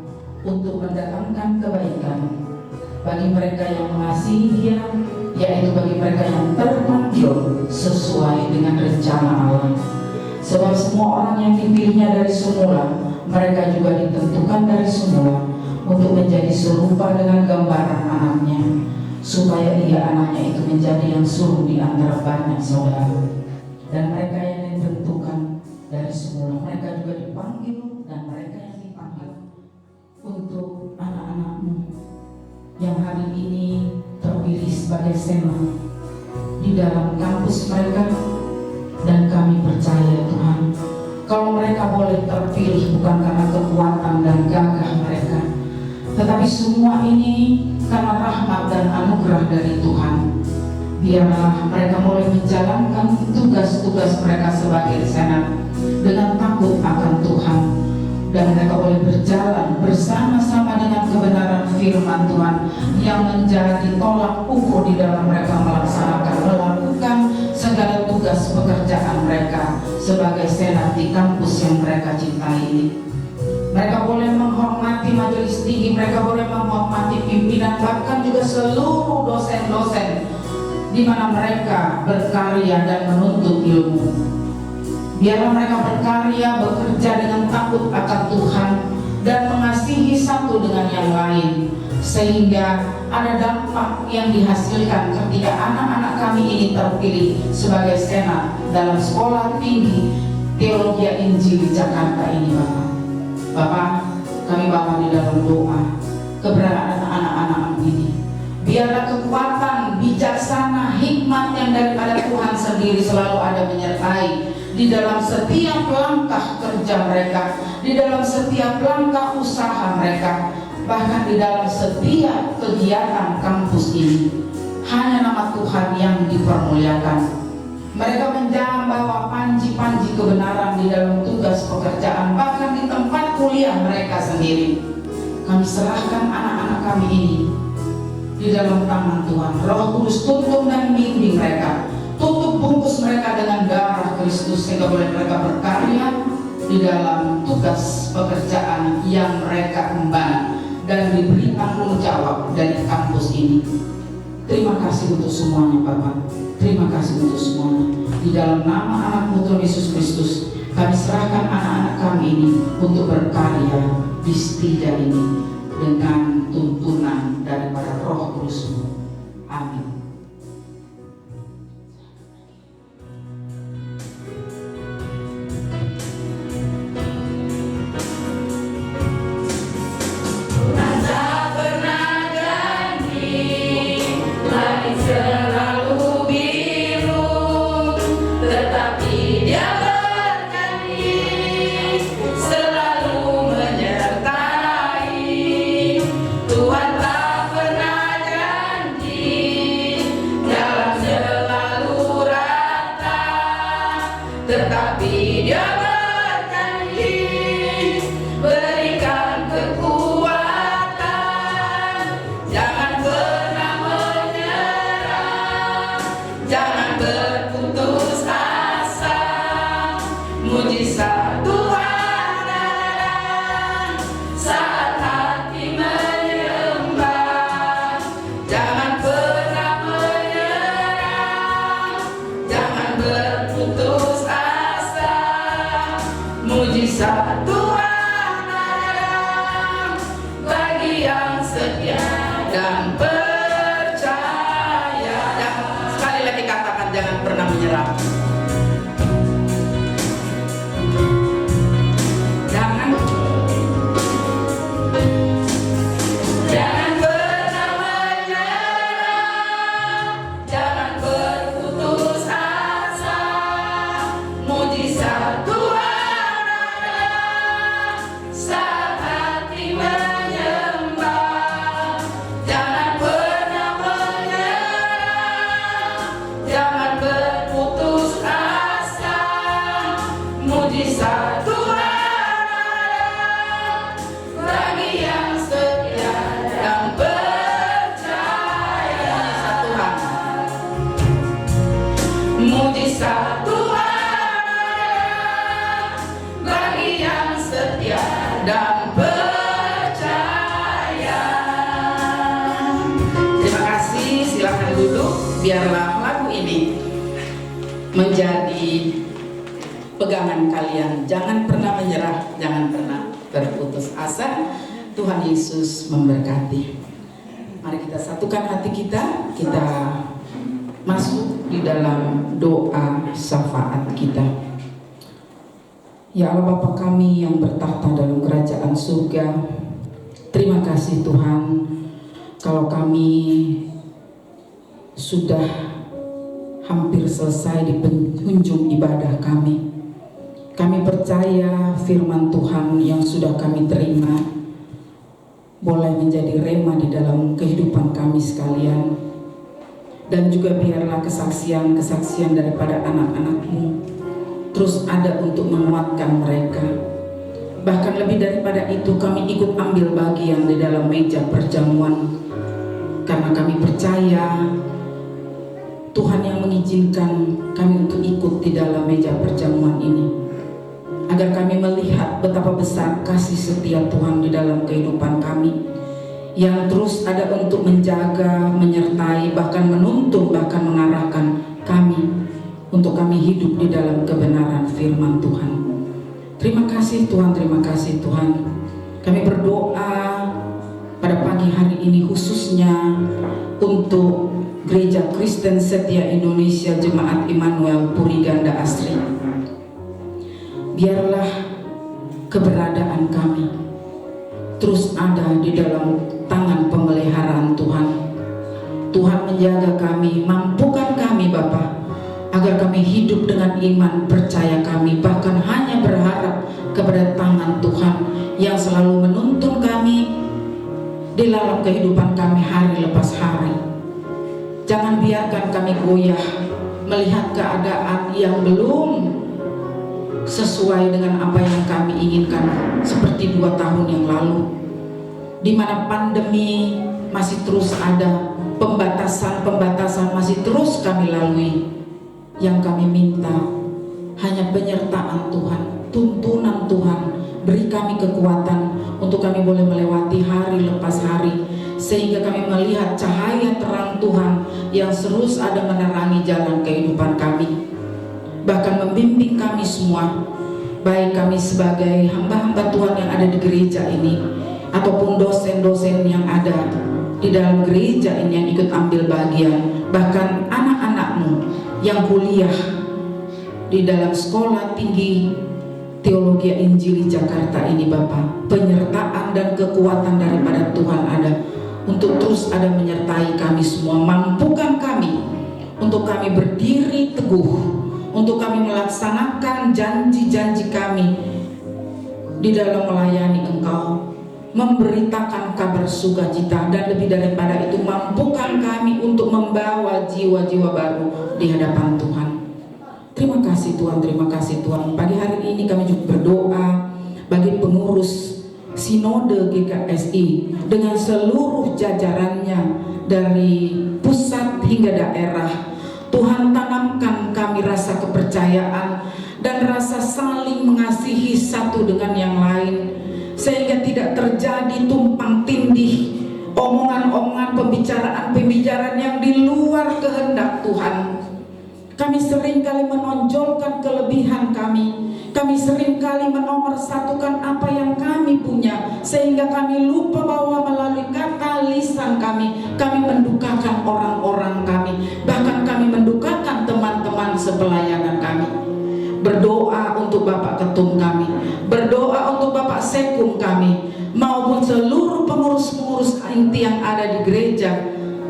untuk mendatangkan kebaikan bagi mereka yang mengasihi Dia, yaitu bagi mereka yang terpanggil sesuai dengan rencana Allah. Sebab semua orang yang dipilihnya dari semula, mereka juga ditentukan dari semula untuk menjadi serupa dengan gambaran anaknya, supaya ia anaknya itu menjadi yang sulung di antara banyak saudara. Dan mereka yang ditentukan dari semula, mereka juga dipanggil, dan mereka yang dipanggil untuk anak-anakmu yang hari ini terpilih sebagai sema di dalam kampus mereka. Dan kami percaya Tuhan, kalau mereka boleh terpilih bukan karena kekuatan dan gagah mereka, tetapi semua ini karena rahmat dan anugerah dari Tuhan. Biarlah mereka boleh menjalankan tugas-tugas mereka sebagai senat dengan takut akan Tuhan, dan mereka boleh berjalan bersama-sama dengan kebenaran firman Tuhan yang menjadi tolak ukur di dalam mereka melakukan segala tugas pekerjaan mereka sebagai senat di kampus yang mereka cintai ini. Mereka boleh menghormati majelis tinggi, mereka boleh menghormati pimpinan, bahkan juga seluruh dosen-dosen di mana mereka berkarya dan menuntut ilmu. Biarlah mereka berkarya, bekerja dengan takut akan Tuhan dan mengasihi satu dengan yang lain, sehingga ada dampak yang dihasilkan ketika anak-anak kami ini terpilih sebagai senat dalam sekolah tinggi teologi Injil di Jakarta ini. Bapak, kami bawa di dalam doa keberadaan anak-anak ini. Biarlah kekuatan, bijaksana, hikmat yang daripada Tuhan sendiri selalu ada menyertai di dalam setiap langkah kerja mereka, di dalam setiap langkah usaha mereka, bahkan di dalam setiap kegiatan kampus ini. Hanya nama Tuhan yang dipermuliakan. Mereka membawa panji-panji kebenaran di dalam tugas pekerjaan, bahkan di tempat kuliah mereka sendiri. Kami serahkan anak-anak kami ini di dalam tangan Tuhan. Roh Kudus tuntun dan bimbing mereka, tutup bungkus mereka dengan darah Kristus, sehingga boleh mereka berkarya di dalam tugas pekerjaan yang mereka emban dan diberi tanggung jawab dari kampus ini. Terima kasih untuk semuanya Bapak, terima kasih untuk semuanya. Di dalam nama anak-Mu Tuhan Yesus Kristus, kami serahkan anak-anak kami ini untuk berkarya di setia ini dengan tuntunan daripada Roh Kudus-Mu. Amin. Tuhan tak pernah janji biarlah lagu ini menjadi pegangan kalian. Jangan pernah menyerah, jangan pernah berputus asa. Tuhan Yesus memberkati. Mari kita satukan hati kita, kita masuk di dalam doa syafaat kita. Ya Allah Bapa kami yang bertahta dalam kerajaan surga, terima kasih Tuhan kalau kami sudah hampir selesai di penghujung ibadah kami. Kami percaya firman Tuhan yang sudah kami terima boleh menjadi rema di dalam kehidupan kami sekalian. Dan juga biarlah kesaksian-kesaksian daripada anak-anak-Mu terus ada untuk menguatkan mereka. Bahkan lebih daripada itu, kami ikut ambil bagian di dalam meja perjamuan, karena kami percaya Tuhan yang mengizinkan kami untuk ikut di dalam meja perjamuan ini, agar kami melihat betapa besar kasih setia Tuhan di dalam kehidupan kami, yang terus ada untuk menjaga, menyertai, bahkan menuntun, bahkan mengarahkan kami untuk kami hidup di dalam kebenaran firman Tuhan. Terima kasih Tuhan, terima kasih Tuhan. Kami berdoa pada pagi hari ini khususnya untuk Gereja Kristen Setia Indonesia Jemaat Immanuel Puri Ganda Asri. Biarlah keberadaan kami terus ada di dalam tangan pemeliharaan Tuhan. Tuhan menjaga kami, mampukan kami Bapa, agar kami hidup dengan iman, percaya kami, bahkan hanya berharap kepada tangan Tuhan yang selalu menuntun kami di dalam kehidupan kami hari lepas hari. Jangan biarkan kami goyah melihat keadaan yang belum sesuai dengan apa yang kami inginkan, seperti 2 tahun yang lalu, di mana pandemi masih terus ada, pembatasan masih terus kami lalui. Yang kami minta hanya penyertaan Tuhan, tuntunan Tuhan. Beri kami kekuatan untuk kami boleh melewati hari lepas hari, sehingga kami melihat cahaya terang Tuhan yang terus ada menerangi jalan kehidupan kami, bahkan membimbing kami semua, baik kami sebagai hamba-hamba Tuhan yang ada di gereja ini, ataupun dosen-dosen yang ada di dalam gereja ini yang ikut ambil bagian, bahkan anak-anak-Mu yang kuliah di dalam sekolah tinggi Teologi Injili Jakarta ini Bapak. Penyertaan dan kekuatan daripada Tuhan ada untuk terus ada menyertai kami semua. Mampukan kami untuk kami berdiri teguh, untuk kami melaksanakan janji-janji kami di dalam melayani Engkau, memberitakan kabar sukacita, dan lebih daripada itu mampukan kami untuk membawa jiwa-jiwa baru di hadapan Tuhan. Terima kasih Tuhan, terima kasih Tuhan. Pagi hari ini kami juga berdoa bagi pengurus Sinode GKSI dengan seluruh jajarannya dari pusat hingga daerah. Tuhan, tanamkan kami rasa kepercayaan dan rasa saling mengasihi satu dengan yang lain, sehingga tidak terjadi tumpang tindih, omongan-omongan, pembicaraan yang di luar kehendak Tuhan. Kami seringkali menonjolkan kelebihan kami. Kami seringkali menomorsatukan apa yang kami punya, sehingga kami lupa bahwa melalui kata lisan kami mendukakan orang-orang kami, bahkan kami mendukakan teman-teman sepelayanan kami. Berdoa untuk Bapak Ketum kami, berdoa untuk Bapak Sekum kami, maupun seluruh pengurus-pengurus inti yang ada di gereja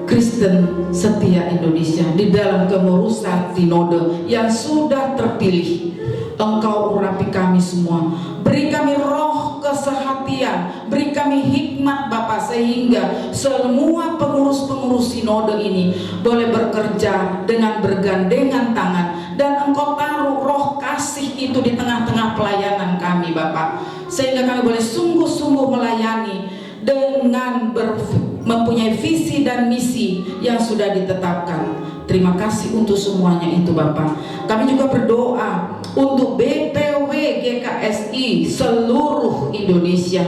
Kristen Setia Indonesia di dalam kemurusan sinode yang sudah terpilih. Engkau urapi kami semua, beri kami roh kesehatian, beri kami hikmat Bapak, sehingga semua pengurus-pengurus sinode ini boleh bekerja dengan bergandengan tangan, dan Engkau taruh roh kasih itu di tengah-tengah pelayanan kami Bapak, sehingga kami boleh sungguh-sungguh melayani dengan mempunyai visi dan misi yang sudah ditetapkan. Terima kasih untuk semuanya itu Bapak. Kami juga berdoa untuk BPW GKSI seluruh Indonesia.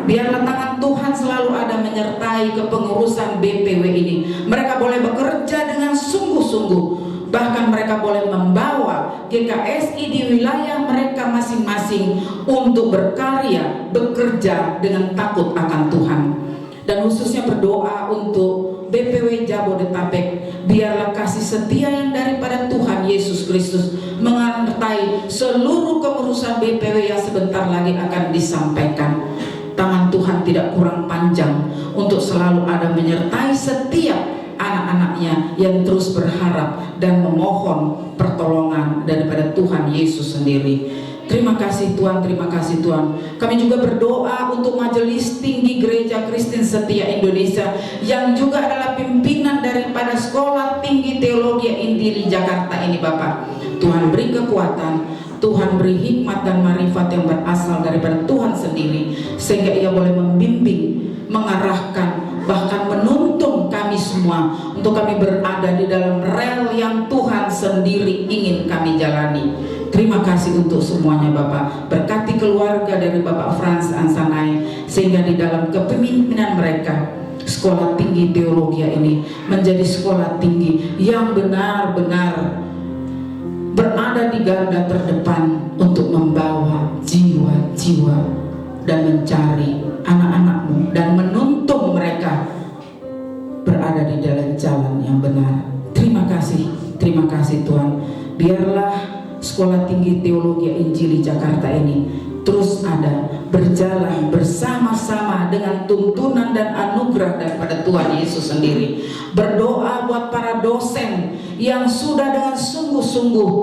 Biarlah tangan Tuhan selalu ada menyertai kepengurusan BPW ini. Mereka boleh bekerja dengan sungguh-sungguh. Bahkan mereka boleh membawa GKSI di wilayah mereka masing-masing untuk berkarya, bekerja dengan takut akan Tuhan. Dan khususnya berdoa untuk BPW Jabodetabek, biarlah kasih setia yang daripada Tuhan Yesus Kristus menyertai seluruh kepengurusan BPW yang sebentar lagi akan disampaikan. Tangan Tuhan tidak kurang panjang untuk selalu ada menyertai setiap anak-anaknya yang terus berharap dan memohon pertolongan daripada Tuhan Yesus sendiri. Terima kasih Tuhan, terima kasih Tuhan. Kami juga berdoa untuk Majelis Tinggi Gereja Kristen Setia Indonesia yang juga adalah pimpinan daripada Sekolah Tinggi Teologi Injili Jakarta ini Bapak. Tuhan beri kekuatan, Tuhan beri hikmat dan marifat yang berasal daripada Tuhan sendiri, sehingga Ia boleh membimbing, mengarahkan, bahkan menuntun kami semua untuk kami berada di dalam rel yang Tuhan sendiri ingin kami jalani. Terima kasih untuk semuanya Bapak. Berkati keluarga dari Bapak Frans Ansanai, sehingga di dalam kepemimpinan mereka Sekolah Tinggi Teologi ini menjadi sekolah tinggi yang benar-benar berada di garda terdepan untuk membawa jiwa-jiwa dan mencari anak-anakmu dan menuntun mereka berada di dalam jalan yang benar. Terima kasih Tuhan. Biarlah Sekolah Tinggi Teologi Injili Jakarta ini terus ada, berjalan bersama-sama dengan tuntunan dan anugerah daripada Tuhan Yesus sendiri. Berdoa buat para dosen yang sudah dengan sungguh-sungguh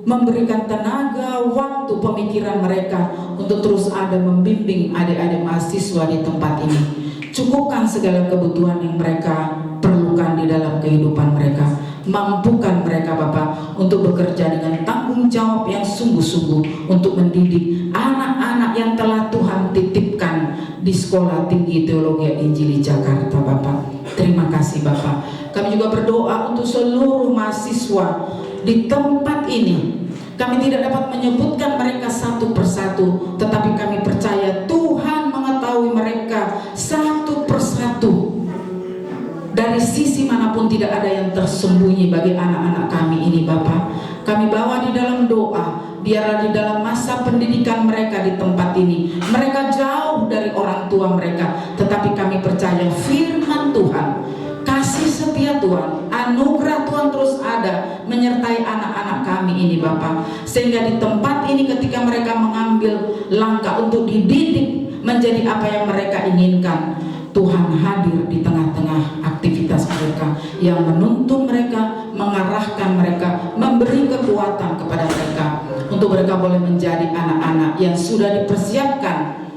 memberikan tenaga, waktu, pemikiran mereka untuk terus ada membimbing adik-adik mahasiswa di tempat ini. Cukupkan segala kebutuhan yang mereka perlukan di dalam kehidupan mereka. Mampukan mereka Bapak untuk bekerja dengan tanggung jawab yang sungguh-sungguh untuk mendidik anak-anak yang telah Tuhan titipkan di Sekolah Tinggi Teologi Injili Jakarta Bapak. Terima kasih Bapak. Kami juga berdoa untuk seluruh mahasiswa di tempat ini. Kami tidak dapat menyebutkan mereka satu persatu, tetapi kami percaya Tuhan mengetahui mereka satu persatu. Dari sisi manapun tidak ada yang tersembunyi bagi anak-anak kami ini Bapak. Kami bawa di dalam doa, biarlah di dalam masa pendidikan mereka di tempat ini, mereka jauh dari orang tua mereka, tetapi kami percaya firman Tuhan, kasih setia Tuhan, anugerah Tuhan terus ada menyertai anak-anak kami ini Bapak. Sehingga di tempat ini ketika mereka mengambil langkah untuk dididik menjadi apa yang mereka inginkan, Tuhan hadir di tengah-tengah aktivitas mereka yang menuntun mereka, mengarahkan mereka, memberi kekuatan kepada mereka untuk mereka boleh menjadi anak-anak yang sudah dipersiapkan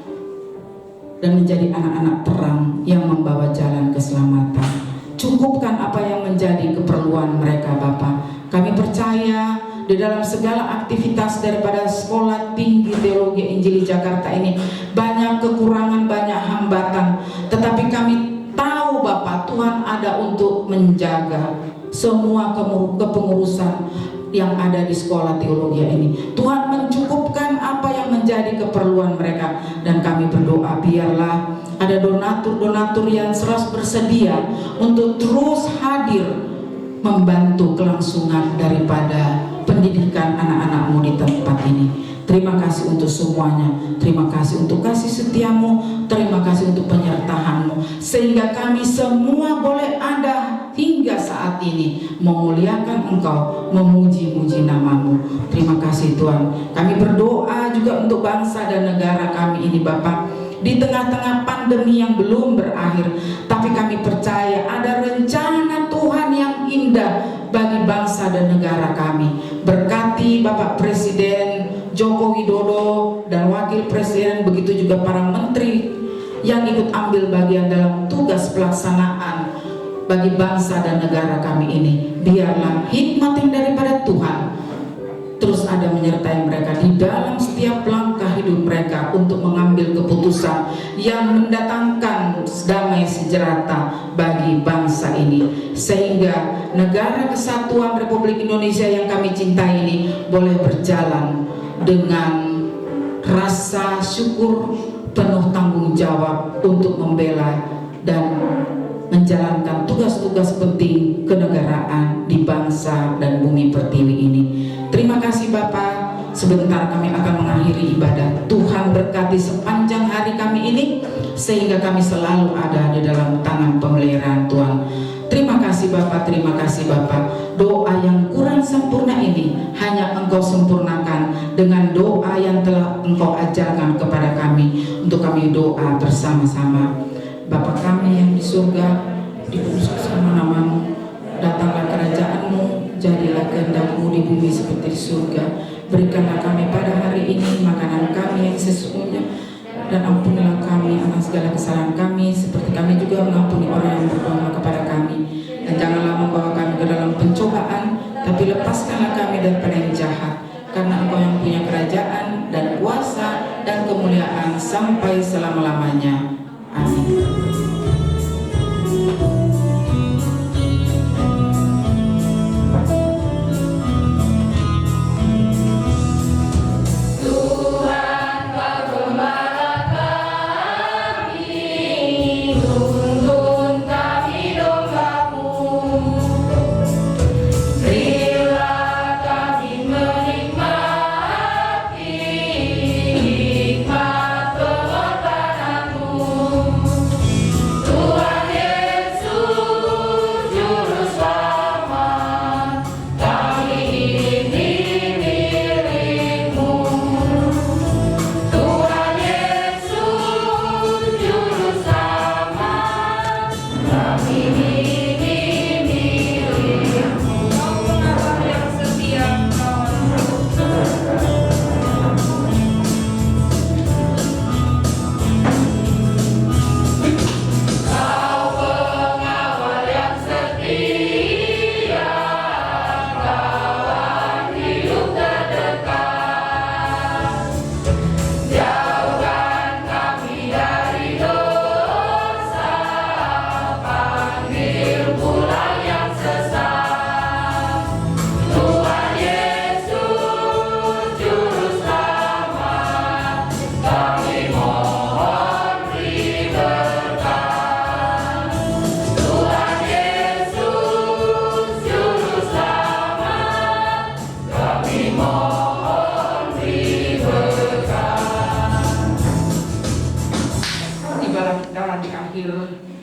dan menjadi anak-anak terang yang membawa jalan keselamatan. Cukupkan apa yang menjadi keperluan mereka Bapak. Kami percaya di dalam segala aktivitas daripada Sekolah Tinggi Teologi Injili Jakarta ini banyak kekurangan, banyak hambatan, tetapi kami tahu Bapak Tuhan ada untuk menjaga semua kepengurusan yang ada di Sekolah Teologi ini. Tuhan mencukupkan apa yang menjadi keperluan mereka, dan kami berdoa biarlah ada donatur-donatur yang selalu bersedia untuk terus hadir membantu kelangsungan daripada pendidikan anak-anakmu di tempat ini. Terima kasih untuk semuanya. Terima kasih untuk kasih setiamu. Terima kasih untuk penyertaanmu, sehingga kami semua boleh ada hingga saat ini memuliakan Engkau, memuji-muji namamu. Terima kasih Tuhan. Kami berdoa juga untuk bangsa dan negara kami ini Bapak. Di tengah-tengah pandemi yang belum berakhir, tapi kami percaya ada rencana Tuhan yang indah bagi bangsa dan negara kami. Berkati Bapak Presiden Joko Widodo dan Wakil Presiden, begitu juga para menteri yang ikut ambil bagian dalam tugas pelaksanaan bagi bangsa dan negara kami ini. Biarlah hikmat yang daripada Tuhan terus ada menyertai mereka di dalam setiap langkah hidup mereka untuk mengambil keputusan yang mendatangkan damai sejahtera bagi bangsa ini, sehingga negara kesatuan Republik Indonesia yang kami cintai ini boleh berjalan dengan rasa syukur, penuh tanggung jawab untuk membela dan menjalankan tugas-tugas penting kenegaraan di bangsa dan bumi pertiwi ini. Terima kasih Bapak. Sebentar kami akan mengakhiri ibadah. Tuhan berkati sepanjang hari kami ini, sehingga kami selalu ada di dalam tangan pemeliharaan Tuhan. Terima kasih Bapak, terima kasih Bapak. Doa yang kurang sempurna ini hanya Engkau sempurnakan dengan doa yang telah Engkau ajarkan kepada kami, untuk kami doa bersama-sama. Bapa kami yang di surga, dikuduskan namamu, datanglah kerajaan-Mu, jadilah kehendak-Mu di bumi seperti di surga. Berikanlah kami pada hari ini makanan kami yang sesungguhnya, dan ampunilah kami akan segala kesalahan kami, seperti kami juga mengampuni orang yang berdosa kepada kami. Dan janganlah membawa kami ke dalam pencobaan, tapi lepaskanlah kami daripada yang jahat, karena Engkau yang punya kerajaan dan kuasa dan kemuliaan sampai selama-lamanya. Amin.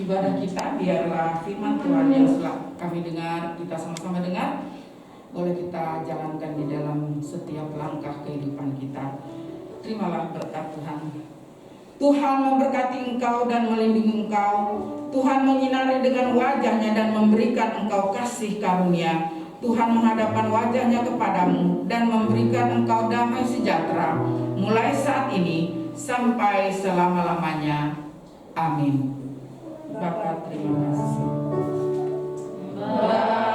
Ibadah kita, biarlah firman Tuhan yang telah kami dengar, kita sama-sama dengar, boleh kita jalankan di dalam setiap langkah kehidupan kita. Terimalah berkat Tuhan. Tuhan memberkati engkau dan melindungi engkau. Tuhan menyinari dengan wajahnya dan memberikan engkau kasih karunia. Tuhan menghadapkan wajahnya kepadamu dan memberikan engkau damai sejahtera, mulai saat ini sampai selama-lamanya. Amin. Bapak, terima kasih. Surga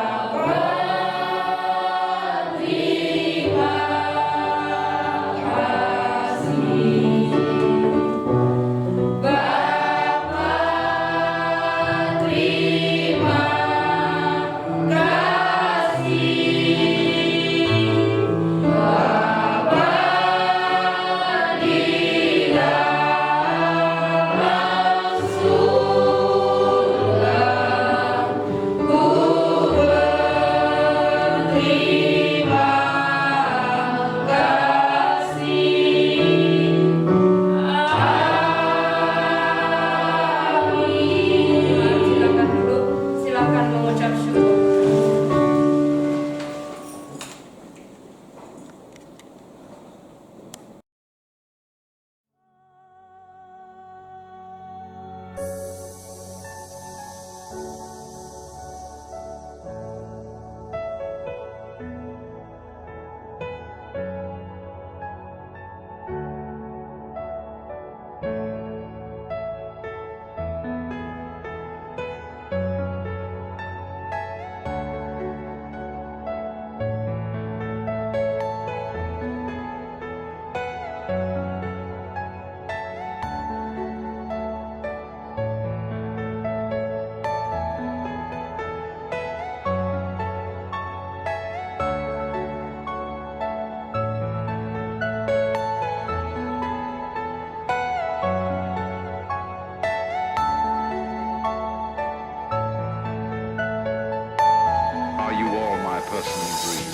personal grief.